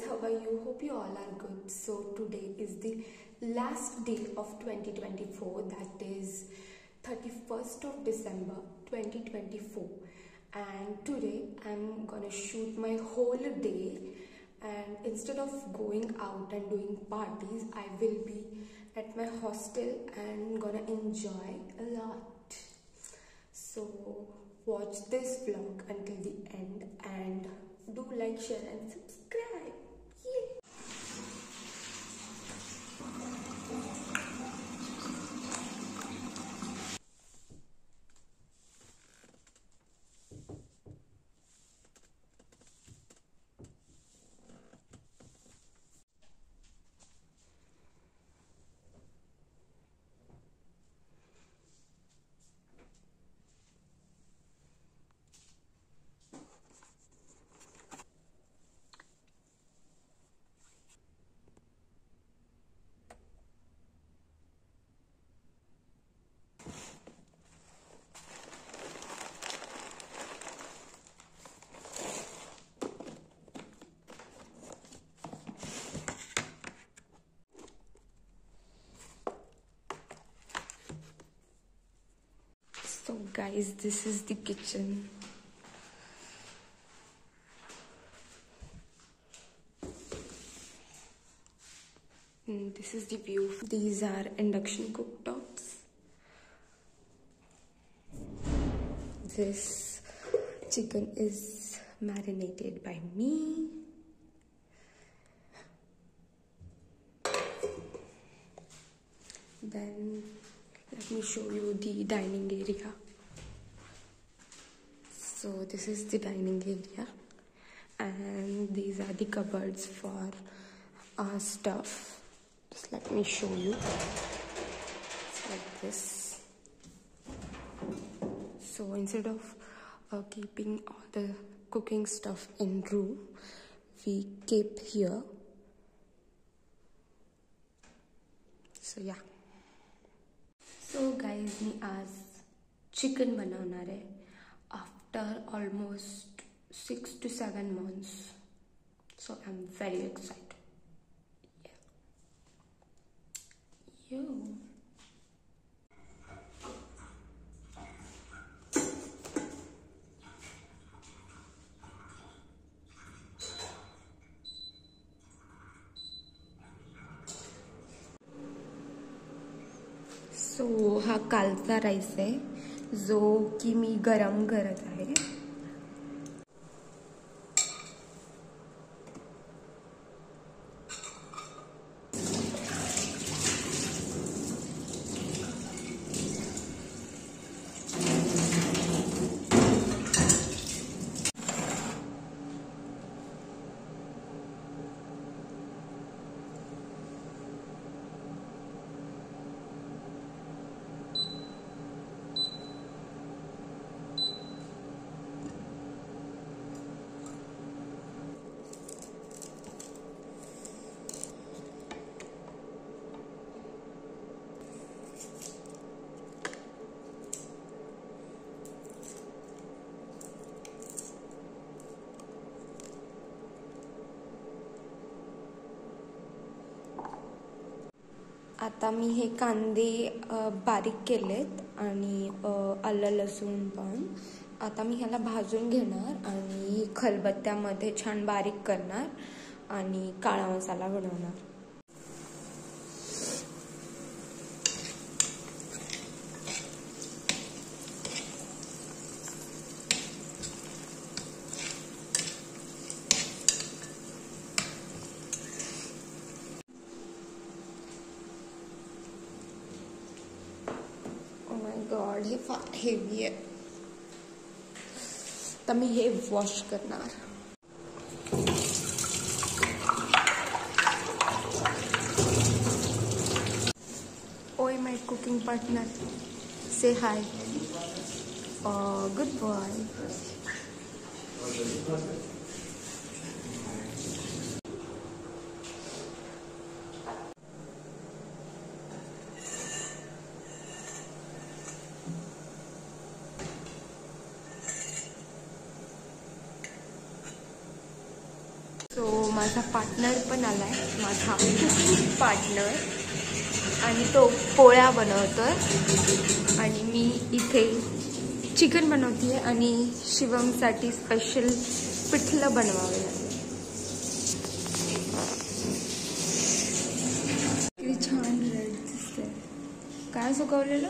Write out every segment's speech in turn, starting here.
how are you? Hope you all are good. So today is the last day of 2024, that is 31st of December 2024, and today I'm gonna shoot my whole day, and instead of going out and doing parties, I will be at my hostel and gonna enjoy a lot. So watch this vlog until the end and do like, share and subscribe. Yay. So guys, this is the kitchen. This is the view. These are induction cooktops. This chicken is marinated by me. Then let me show you the dining area. So this is the dining area, and these are the cupboards for our stuff. Just let me show you. It's like this. So instead of keeping all the cooking stuff in room, we keep here. So yeah. So guys, मी आज chicken बनवणार आहे after almost 6 to 7 months. So I'm very excited. Yeah. Yo. सो हा कालचा rice आहे जो की मी गरम करत आहे. आता मी हे कांदे बारीक केलेत आणि आलं लसूण पण. आता मी ह्याला भाजून घेणार आणि खलबत्त्यामध्ये छान बारीक करणार आणि काळा मसाला बनवणार. गॉड, हे फार हेवी आहे. तर मी हे वॉश करणार. ओय my cooking partner, say hi. Good boy. माझा पार्टनर पण आलाय, माझा पार्टनर, आणि तो पोळ्या बनवतोय आणि मी इथे चिकन बनवते आणि शिवमसाठी स्पेशल पिठलं बनवावे लागेल. किती छान रेड दिसतंय. काय सुकवलेलं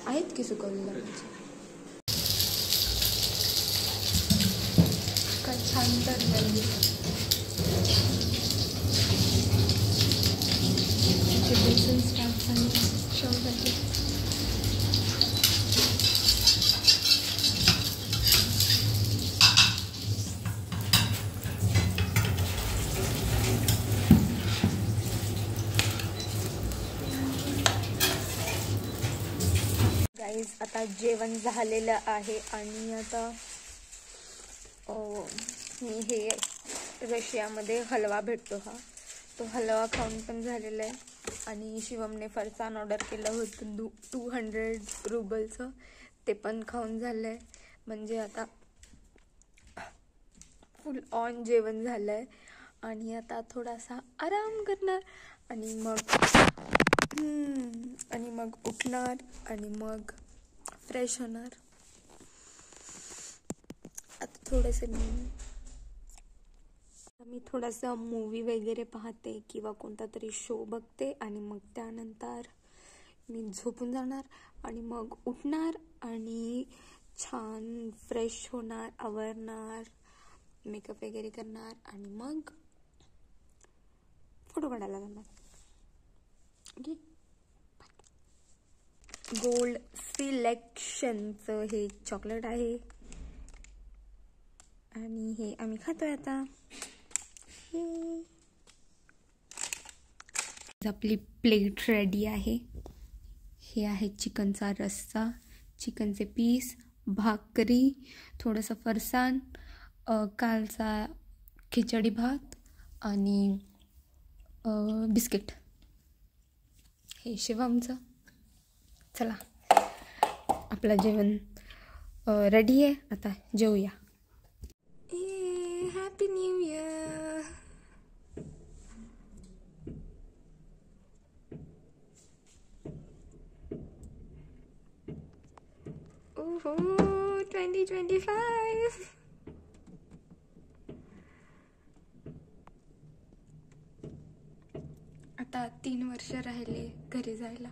आहेत की सुकवलेलं. काय छान तर बेसन स्टार्ट झाले शोसाठी. गाईज आता जेवण झालेलं आहे आणि आता मी हे रशियामध्ये हलवा भेटतो हा, तो हलवा खाऊन पण झालेला आहे. आणि शिवमने फरसाण ऑर्डर केलं होतं 200 रुबलचं, ते पण खाऊन झालं आहे. म्हणजे आता फुल ऑन जेवण झालं आहे आणि आता थोडासा आराम करणार आणि मग उठणार आणि मग फ्रेश होणार. आता थोडंसं मूवी वगैरे पाहते किंवा कोणता तरी शो बघते आणि मग त्यानंतर मी झोपून जाणार आणि मग उठणार आणि छान फ्रेश होणार, आवरणार, मेकअप वगैरे करणार आणि मग फोटो काढायला जाणार. ओके. गोल्ड सिलेक्शनचं हे चॉकलेट आहे आणि हे आम्ही खातोय आता. आपली प्लेट रेडी आहे. हे आहे चिकनचा रस्सा, चिकनचे पीस, भाकरी, थोडंसं फरसाण, कालचा खिचडी भात आणि बिस्किट. हे शिवमचं. चला आपलं जेवण रेडी आहे, आता जेवूया. Happy new year. ओहो 2025. आता 3 वर्ष राहिले घरी जायला.